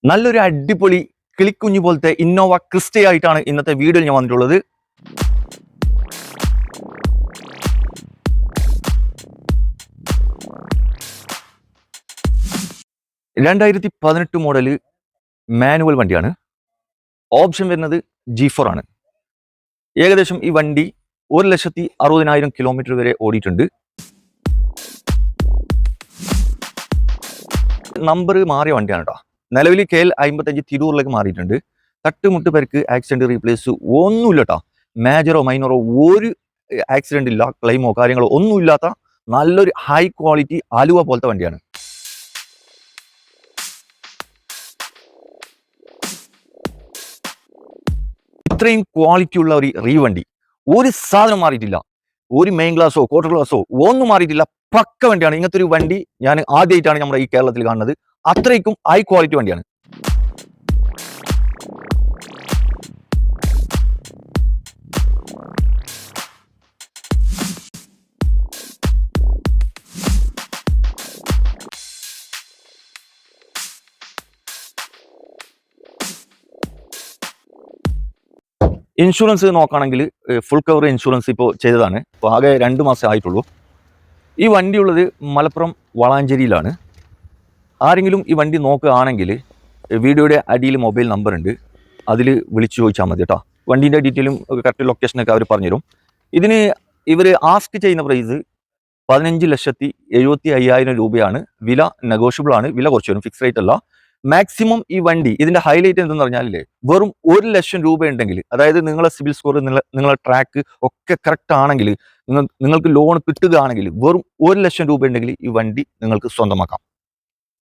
നല്ലൊരു അടിപൊളി കിളിക്കുഞ്ഞു പോലത്തെ ഇന്നോവ ക്രിസ്റ്റ ആയിട്ടാണ് ഇന്നത്തെ വീഡിയോയിൽ ഞാൻ വന്നിട്ടുള്ളത്. (2018) മോഡല് മാനുവൽ വണ്ടിയാണ്. ഓപ്ഷൻ വരുന്നത് G4 ആണ്. ഏകദേശം ഈ വണ്ടി 1,60,000 കിലോമീറ്റർ വരെ ഓടിയിട്ടുണ്ട്. നമ്പർ മാറിയ വണ്ടിയാണ് കേട്ടോ. നിലവിൽ KL 55 തിരൂറിലേക്ക് മാറിയിട്ടുണ്ട്. തട്ടുമുട്ട് പേർക്ക് ആക്സിഡന്റ് റീപ്ലേസ് ഒന്നുമില്ല കേട്ടോ. മേജറോ മൈനറോ ഒരു ആക്സിഡന്റ് ഇല്ല, ക്ലെയിമോ കാര്യങ്ങളോ ഒന്നുമില്ലാത്ത നല്ലൊരു ഹൈ ക്വാളിറ്റി ആലുവ പോലത്തെ വണ്ടിയാണ്. ഇത്രയും ക്വാളിറ്റി ഉള്ള ഒരു വണ്ടി ഒരു സാധനം മാറിയിട്ടില്ല. ഒരു മെയിൻ ഗ്ലാസോ ക്വാർട്ടർ ഗ്ലാസോ ഒന്നും മാറിയിട്ടില്ല. പക്ക വണ്ടിയാണ്. ഇങ്ങനത്തെ ഒരു വണ്ടി ഞാൻ ആദ്യമായിട്ടാണ് നമ്മുടെ ഈ കേരളത്തിൽ കാണുന്നത്. അത്രയ്ക്കും ഹൈ ക്വാളിറ്റി വണ്ടിയാണ്. ഇൻഷുറൻസ് നോക്കുകയാണെങ്കിൽ ഫുൾ കവർ ഇൻഷുറൻസ് ഇപ്പോൾ ചെയ്തതാണ്. ഇപ്പോൾ ആകെ 2 മാസം ആയിട്ടുള്ളൂ. ഈ വണ്ടി ഉള്ളത് മലപ്പുറം വളാഞ്ചേരിയിലാണ്. ആരെങ്കിലും ഈ വണ്ടി നോക്കുകയാണെങ്കിൽ വീഡിയോയുടെ അടിയിൽ മൊബൈൽ നമ്പർ ഉണ്ട്, അതിൽ വിളിച്ചു ചോദിച്ചാൽ മതി കേട്ടോ. വണ്ടീൻ്റെ ഡീറ്റെയിലും കറക്റ്റ് ലൊക്കേഷനൊക്കെ അവർ പറഞ്ഞുതരും. ഇതിന് ഇവർ ആസ്ക് ചെയ്യുന്ന പ്രൈസ് 15,70,75,000 രൂപയാണ്. വില നെഗോഷ്യബിൾ ആണ്, വില കുറച്ച് വരും, ഫിക്സ് റേറ്റ് അല്ല. മാക്സിമം ഈ വണ്ടി ഇതിന്റെ ഹൈലൈറ്റ് എന്തെന്ന് പറഞ്ഞാലേ, വെറും 1,00,000 രൂപ ഉണ്ടെങ്കിൽ, അതായത് നിങ്ങളെ സിബിൽ സ്കോർ നിങ്ങളെ ട്രാക്ക് ഒക്കെ കറക്റ്റ് ആണെങ്കിൽ, നിങ്ങൾക്ക് ലോൺ കിട്ടുകയാണെങ്കിൽ വെറും 1,00,000 രൂപ ഉണ്ടെങ്കിൽ ഈ വണ്ടി നിങ്ങൾക്ക് സ്വന്തമാക്കാം.